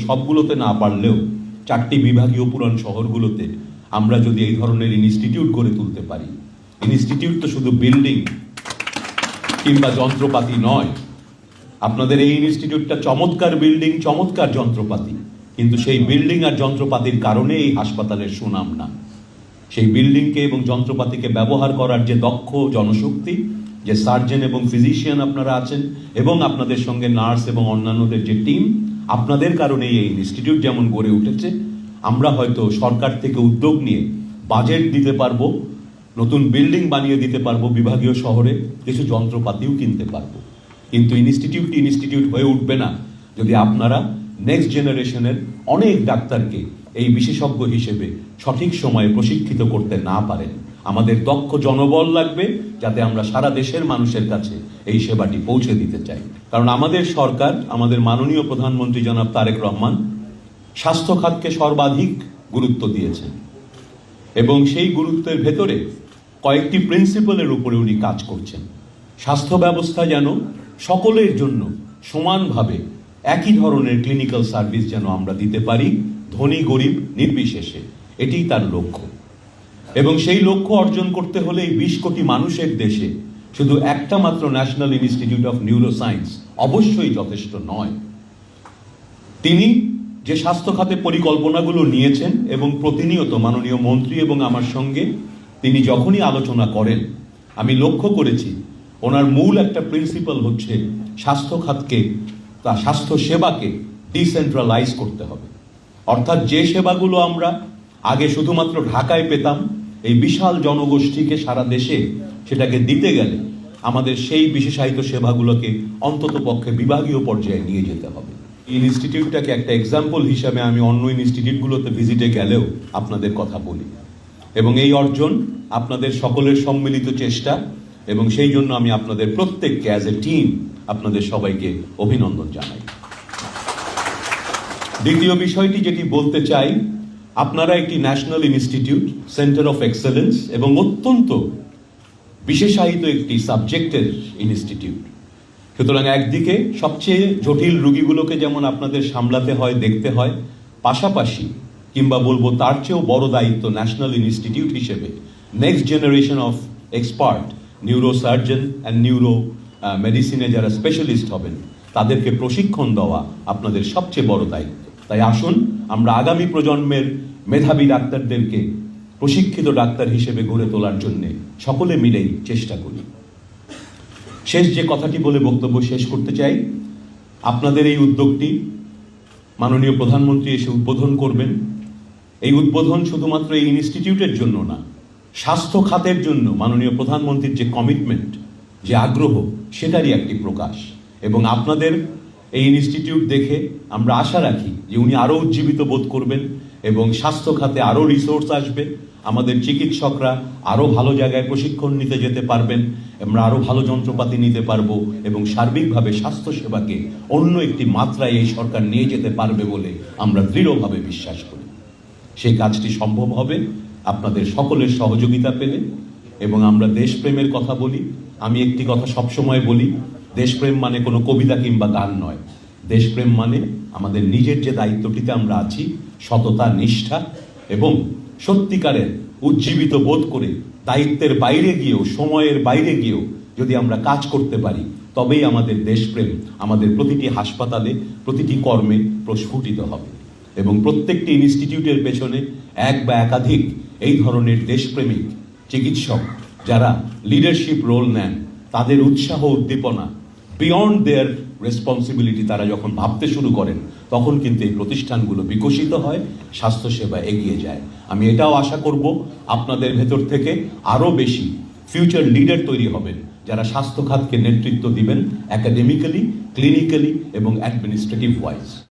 সবগুলোতে না পারলেও 4টি বিভাগীয় পুরান শহরগুলোতে আমরা যদি এই ধরনের ইনস্টিটিউট গড়ে তুলতে পারি। ইনস্টিটিউট তো শুধু বিল্ডিং কিংবা যন্ত্রপাতি নয়। আপনাদের এই ইনস্টিটিউটটা চমৎকার বিল্ডিং, চমৎকার যন্ত্রপাতি, কিন্তু সেই বিল্ডিং আর যন্ত্রপাতির কারণে এই হাসপাতালের সুনাম না। সেই বিল্ডিংকে এবং যন্ত্রপাতিকে ব্যবহার করার যে দক্ষ জনশক্তি, যে সার্জন এবং ফিজিশিয়ান আপনারা আছেন, এবং আপনাদের সঙ্গে নার্স এবং অন্যান্যদের যে টিম, আপনাদের কারণে এই ইনস্টিটিউট যেমন গড়ে উঠেছে। আমরা হয়তো সরকার থেকে উদ্যোগ নিয়ে বাজেট দিতে পারবো, নতুন বিল্ডিং বানিয়ে দিতে পারবো, বিভাগীয় শহরে কিছু যন্ত্রপাতিও কিনতে পারবো, কিন্তু ইনস্টিটিউট হয়ে উঠবে না যদি আপনারা নেক্সট জেনারেশনের অনেক ডাক্তারকে এই বিশেষজ্ঞ হিসেবে সঠিক সময়ে প্রশিক্ষিত করতে না পারেন। আমাদের দক্ষ জনবল লাগবে, যাতে আমরা সারা দেশের মানুষের কাছে এই সেবাটি পৌঁছে দিতে চাই। কারণ আমাদের সরকার, আমাদের মাননীয় প্রধানমন্ত্রী জনাব তারেক রহমান স্বাস্থ্য খাতকে সর্বাধিক গুরুত্ব দিয়েছেন, এবং সেই গুরুত্বের ভেতরে কয়েকটি প্রিন্সিপালের উপরে উনি কাজ করছেন। স্বাস্থ্য ব্যবস্থা যেন সকলের জন্য সমানভাবে একই ধরনের ক্লিনিক্যাল সার্ভিস যেন আমরা দিতে পারি, ধনী গরিব নির্বিশেষে, এটিই তার লক্ষ্য। এবং সেই লক্ষ্য অর্জন করতে হলে এই 20 কোটি মানুষের দেশে শুধু একটা মাত্র ন্যাশনাল ইনস্টিটিউট অফ নিউরোসায়েন্স অবশ্যই যথেষ্ট নয়। তিনি যে স্বাস্থ্য খাতে পরিকল্পনাগুলো নিয়েছেন এবং প্রতিনিয়ত মাননীয় মন্ত্রী এবং আমার সঙ্গে তিনি যখনই আলোচনা করেন, আমি লক্ষ্য করেছি ওনার মূল একটা প্রিন্সিপাল হচ্ছে স্বাস্থ্য খাতকে, তা স্বাস্থ্য সেবাকে ডিসেন্ট্রালাইজ করতে হবে। অর্থাৎ যে সেবাগুলো আমরা আগে শুধুমাত্র ঢাকায় পেতাম, এই বিশাল জনগোষ্ঠীকে সারা দেশে সেটাকে দিতে গেলে আমাদের সেই বিশেষায়িত সেবাগুলোকে অন্তত পক্ষে বিভাগীয় পর্যায়ে নিয়ে যেতে হবে। এই ইনস্টিটিউটটাকে একটা এক্সাম্পল হিসাবে আমি অন্য ইনস্টিটিউটগুলোতে ভিজিটে গেলেও আপনাদের কথা বলি, এবং এই অর্জন আপনাদের সকলের সম্মিলিত চেষ্টা, এবং সেই জন্য আমি আপনাদের প্রত্যেককে অ্যাজ এ টিম আপনাদের সবাইকে অভিনন্দন জানাই। দ্বিতীয় বিষয়টি যেটি বলতে চাই, আপনারা একটি national institute, centre of excellence এবং অত্যন্ত বিশেষায়িত একটি সাবজেক্টের ইনস্টিটিউট। সুতরাং একদিকে সবচেয়ে জটিল রোগীগুলোকে যেমন আপনাদের সামলাতে হয়, দেখতে হয়, পাশাপাশি কিংবা বলবো তার চেয়েও বড় দায়িত্ব ন্যাশনাল ইনস্টিটিউট হিসেবে next generation of expert neurosurgeon and neuro মেডিসিনে যারা স্পেশালিস্ট হবেন তাদেরকে প্রশিক্ষণ দেওয়া আপনাদের সবচেয়ে বড় দায়িত্ব। তাই আসুন আমরা আগামী প্রজন্মের মেধাবী ডাক্তারদেরকে প্রশিক্ষিত ডাক্তার হিসেবে গড়ে তোলার জন্য সকলে মিলেই চেষ্টা করি। শেষ যে কথাটি বলে বক্তব্য শেষ করতে চাই, আপনাদের এই উদ্যোগটি মাননীয় প্রধানমন্ত্রী এসে উদ্বোধন করবেন। এই উদ্বোধন শুধুমাত্র এই ইনস্টিটিউটের জন্য না, স্বাস্থ্য খাতের জন্য মাননীয় প্রধানমন্ত্রীর যে কমিটমেন্ট, যে আগ্রহ, সেটারই একটি প্রকাশ। এবং আপনাদের এই ইনস্টিটিউট দেখে আমরা আশা রাখি যে উনি আরও উজ্জীবিত বোধ করবেন এবং স্বাস্থ্য খাতে আরও রিসোর্স আসবে, আমাদের চিকিৎসকরা আরও ভালো জায়গায় প্রশিক্ষণ নিতে যেতে পারবেন, আমরা আরও ভালো যন্ত্রপাতি নিতে পারবো, এবং সার্বিকভাবে স্বাস্থ্য সেবাকে অন্য একটি মাত্রায় এই সরকার নিয়ে যেতে পারবে বলে আমরা দৃঢ়ভাবে বিশ্বাস করি। সেই কাজটি সম্ভব হবে আপনাদের সকলের সহযোগিতা পেলে। এবং আমরা দেশপ্রেমের কথা বলি, আমি একটি কথা সবসময় বলি, দেশপ্রেম মানে কোনো কবিতা কিংবা গান নয়। দেশপ্রেম মানে আমাদের নিজের যে দায়িত্বটিতে আমরা আছি, সততা, নিষ্ঠা এবং সত্যিকারের উজ্জীবিত বোধ করে দায়িত্বের বাইরে গিয়েও, সময়ের বাইরে গিয়েও যদি আমরা কাজ করতে পারি, তবেই আমাদের দেশপ্রেম আমাদের প্রতিটি হাসপাতালে, প্রতিটি কর্মে প্রস্ফুটিত হবে। এবং প্রত্যেকটি ইনস্টিটিউটের পেছনে এক বা একাধিক এই ধরনের দেশপ্রেমিক চিকিৎসক যারা লিডারশিপ রোল নেন, তাদের উৎসাহ উদ্দীপনা, বিয়ন্ড দেয়ার রেসপন্সিবিলিটি তারা যখন ভাবতে শুরু করেন, তখন কিন্তু এই প্রতিষ্ঠানগুলো বিকশিত হয়, স্বাস্থ্যসেবা এগিয়ে যায়। আমি এটাও আশা করব আপনাদের ভেতর থেকে আরও বেশি ফিউচার লিডার তৈরি হবেন, যারা স্বাস্থ্য খাতকে নেতৃত্ব দিবেন একাডেমিক্যালি, ক্লিনিক্যালি এবং অ্যাডমিনিস্ট্রেটিভ ওয়াইজ।